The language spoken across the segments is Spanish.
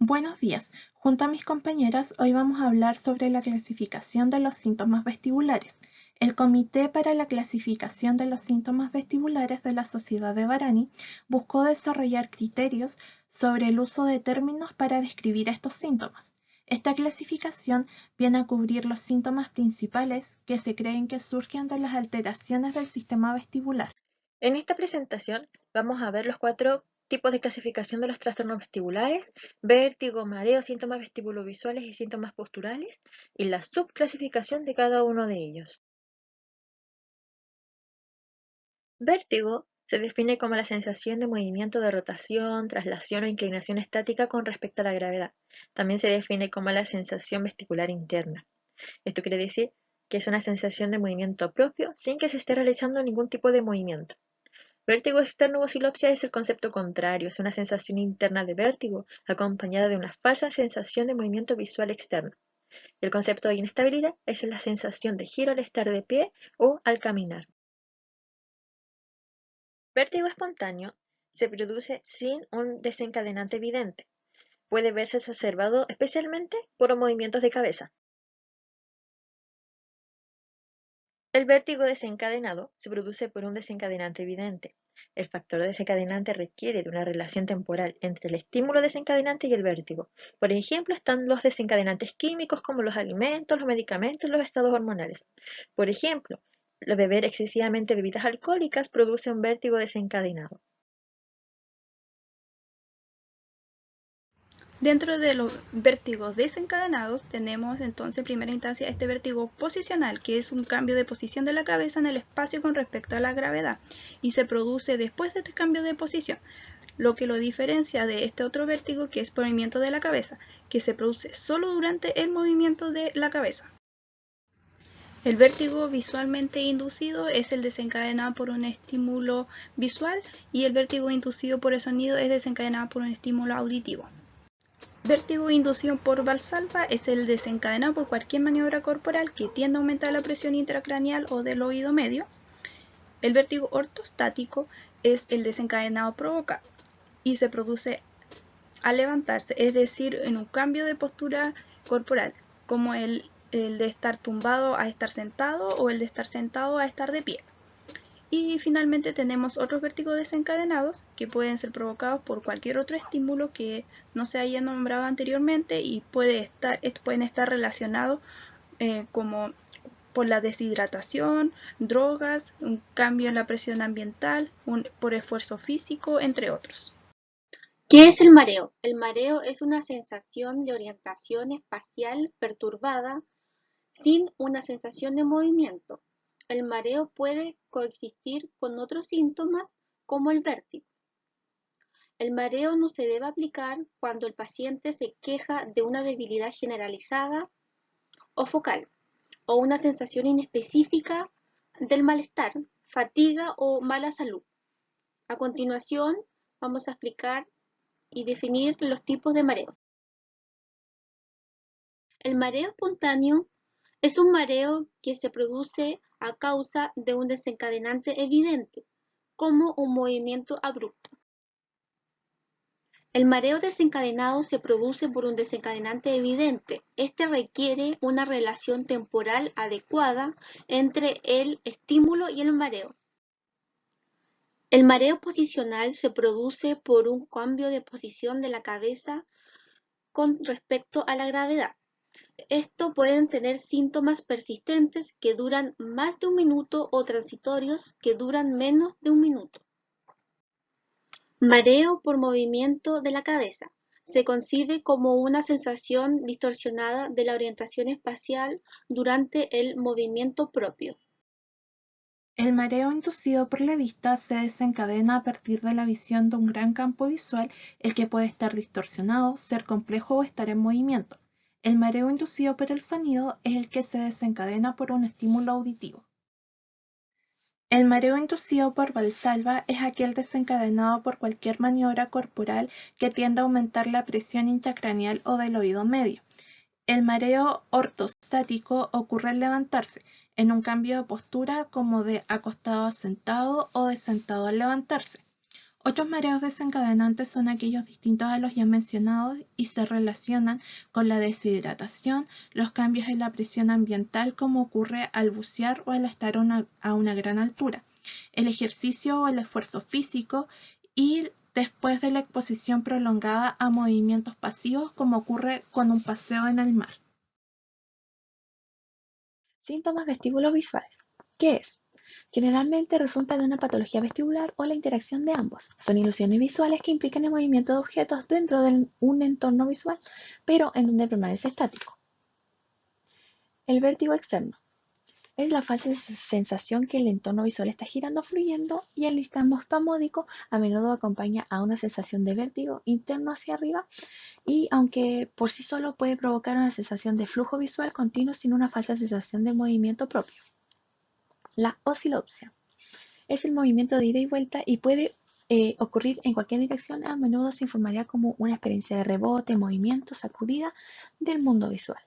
Buenos días. Junto a mis compañeras, hoy vamos a hablar sobre la clasificación de los síntomas vestibulares. El Comité para la Clasificación de los Síntomas Vestibulares de la Sociedad de Varani buscó desarrollar criterios sobre el uso de términos para describir estos síntomas. Esta clasificación viene a cubrir los síntomas principales que se creen que surgen de las alteraciones del sistema vestibular. En esta presentación vamos a ver los 4 tipos de clasificación de los trastornos vestibulares: vértigo, mareo, síntomas vestibulovisuales y síntomas posturales, y la subclasificación de cada uno de ellos. Vértigo se define como la sensación de movimiento de rotación, traslación o inclinación estática con respecto a la gravedad. También se define como la sensación vestibular interna. Esto quiere decir que es una sensación de movimiento propio sin que se esté realizando ningún tipo de movimiento. Vértigo externo o oscilopsia es el concepto contrario, es una sensación interna de vértigo acompañada de una falsa sensación de movimiento visual externo. El concepto de inestabilidad es la sensación de giro al estar de pie o al caminar. Vértigo espontáneo se produce sin un desencadenante evidente. Puede verse exacerbado especialmente por movimientos de cabeza. El vértigo desencadenado se produce por un desencadenante evidente. El factor desencadenante requiere de una relación temporal entre el estímulo desencadenante y el vértigo. Por ejemplo, están los desencadenantes químicos como los alimentos, los medicamentos, los estados hormonales. Por ejemplo, beber excesivamente bebidas alcohólicas produce un vértigo desencadenado. Dentro de los vértigos desencadenados tenemos entonces en primera instancia este vértigo posicional, que es un cambio de posición de la cabeza en el espacio con respecto a la gravedad y se produce después de este cambio de posición, lo que lo diferencia de este otro vértigo que es movimiento de la cabeza, que se produce solo durante el movimiento de la cabeza. El vértigo visualmente inducido es el desencadenado por un estímulo visual y el vértigo inducido por el sonido es desencadenado por un estímulo auditivo. Vértigo inducido por Valsalva es el desencadenado por cualquier maniobra corporal que tiende a aumentar la presión intracraneal o del oído medio. El vértigo ortostático es el desencadenado provocado y se produce al levantarse, es decir, en un cambio de postura corporal, como el de estar tumbado a estar sentado o el de estar sentado a estar de pie. Y finalmente tenemos otros vértigos desencadenados que pueden ser provocados por cualquier otro estímulo que no se haya nombrado anteriormente y pueden estar relacionados como por la deshidratación, drogas, un cambio en la presión ambiental, por esfuerzo físico, entre otros. ¿Qué es el mareo? El mareo es una sensación de orientación espacial perturbada sin una sensación de movimiento. El mareo puede coexistir con otros síntomas como el vértigo. El mareo no se debe aplicar cuando el paciente se queja de una debilidad generalizada o focal, o una sensación inespecífica del malestar, fatiga o mala salud. A continuación, vamos a explicar y definir los tipos de mareo. El mareo espontáneo es un mareo que se produce a causa de un desencadenante evidente, como un movimiento abrupto. El mareo desencadenado se produce por un desencadenante evidente. Este requiere una relación temporal adecuada entre el estímulo y el mareo. El mareo posicional se produce por un cambio de posición de la cabeza con respecto a la gravedad. Esto pueden tener síntomas persistentes que duran más de un minuto o transitorios que duran menos de un minuto. Mareo por movimiento de la cabeza. Se concibe como una sensación distorsionada de la orientación espacial durante el movimiento propio. El mareo inducido por la vista se desencadena a partir de la visión de un gran campo visual, el que puede estar distorsionado, ser complejo o estar en movimiento. El mareo inducido por el sonido es el que se desencadena por un estímulo auditivo. El mareo inducido por Valsalva es aquel desencadenado por cualquier maniobra corporal que tienda a aumentar la presión intracraneal o del oído medio. El mareo ortostático ocurre al levantarse, en un cambio de postura como de acostado a sentado o de sentado al levantarse. Otros mareos desencadenantes son aquellos distintos a los ya mencionados y se relacionan con la deshidratación, los cambios en la presión ambiental como ocurre al bucear o al estar a una gran altura, el ejercicio o el esfuerzo físico y después de la exposición prolongada a movimientos pasivos como ocurre con un paseo en el mar. Síntomas vestibulovisuales. ¿Qué es? Generalmente resulta de una patología vestibular o la interacción de ambos. Son ilusiones visuales que implican el movimiento de objetos dentro de un entorno visual, pero en donde permanece estático. El vértigo externo. Es la falsa sensación que el entorno visual está girando o fluyendo, y el nistagmo espasmódico a menudo acompaña a una sensación de vértigo interno hacia arriba, y aunque por sí solo puede provocar una sensación de flujo visual continuo sin una falsa sensación de movimiento propio. La oscilopsia es el movimiento de ida y vuelta y puede ocurrir en cualquier dirección. A menudo se informaría como una experiencia de rebote, movimiento, sacudida del mundo visual.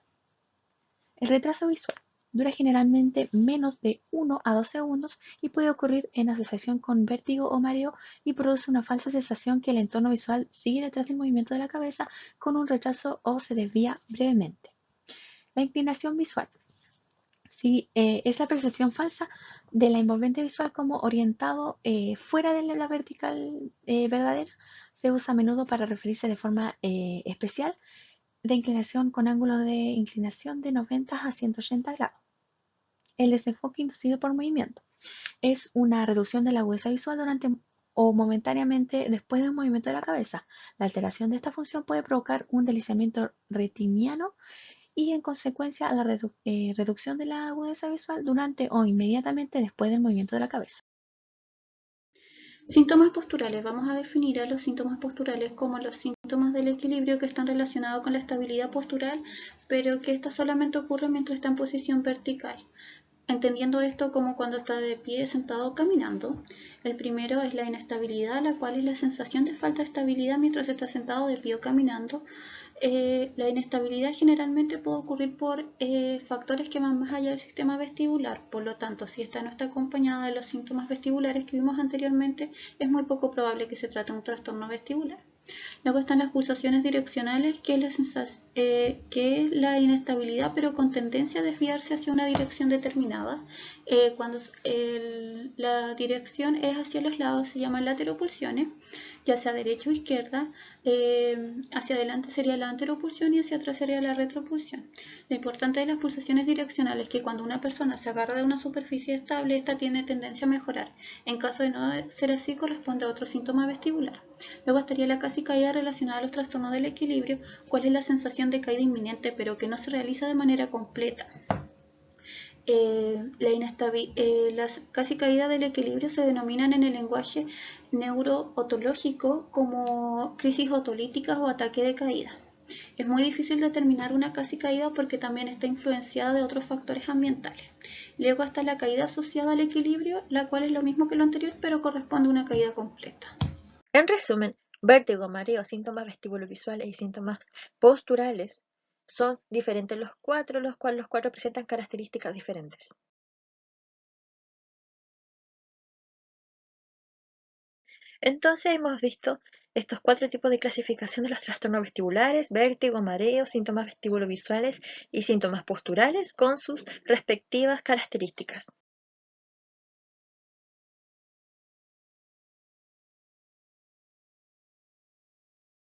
El retraso visual dura generalmente menos de 1 a 2 segundos y puede ocurrir en asociación con vértigo o mareo, y produce una falsa sensación que el entorno visual sigue detrás del movimiento de la cabeza con un retraso o se desvía brevemente. La inclinación visual es la percepción falsa de la envolvente visual como orientado fuera de la vertical verdadera. Se usa a menudo para referirse de forma especial de inclinación con ángulo de inclinación de 90 a 180 grados. El desenfoque inducido por movimiento es una reducción de la agudeza visual durante o momentáneamente después de un movimiento de la cabeza. La alteración de esta función puede provocar un deslizamiento retiniano y en consecuencia la reducción de la agudeza visual durante o inmediatamente después del movimiento de la cabeza. Síntomas posturales. Vamos a definir a los síntomas posturales como los síntomas del equilibrio que están relacionados con la estabilidad postural, pero que esta solamente ocurre mientras está en posición vertical. Entendiendo esto como cuando está de pie, sentado o caminando. El primero es la inestabilidad, la cual es la sensación de falta de estabilidad mientras está sentado, de pie o caminando. La inestabilidad generalmente puede ocurrir por factores que van más allá del sistema vestibular. Por lo tanto, si esta no está acompañada de los síntomas vestibulares que vimos anteriormente, es muy poco probable que se trate de un trastorno vestibular. Luego están las pulsaciones direccionales, que es la inestabilidad, pero con tendencia a desviarse hacia una dirección determinada. Cuando la dirección es hacia los lados, se llaman lateropulsiones, ya sea derecha o izquierda. Hacia adelante sería la anteropulsión y hacia atrás sería la retropulsión. Lo importante de las pulsaciones direccionales es que cuando una persona se agarra de una superficie estable, esta tiene tendencia a mejorar. En caso de no ser así, corresponde a otro síntoma vestibular. Luego estaría la casi caída relacionada a los trastornos del equilibrio, cuál es la sensación de caída inminente, pero que no se realiza de manera completa. Las casi caídas del equilibrio se denominan en el lenguaje neurootológico como crisis otolíticas o ataque de caída. Es muy difícil determinar una casi caída porque también está influenciada de otros factores ambientales. Luego está la caída asociada al equilibrio, la cual es lo mismo que lo anterior, pero corresponde a una caída completa. En resumen, vértigo, mareo, síntomas vestibulovisuales y síntomas posturales son diferentes los cuatro presentan características diferentes. Entonces hemos visto estos 4 tipos de clasificación de los trastornos vestibulares: vértigo, mareo, síntomas vestibulovisuales y síntomas posturales con sus respectivas características.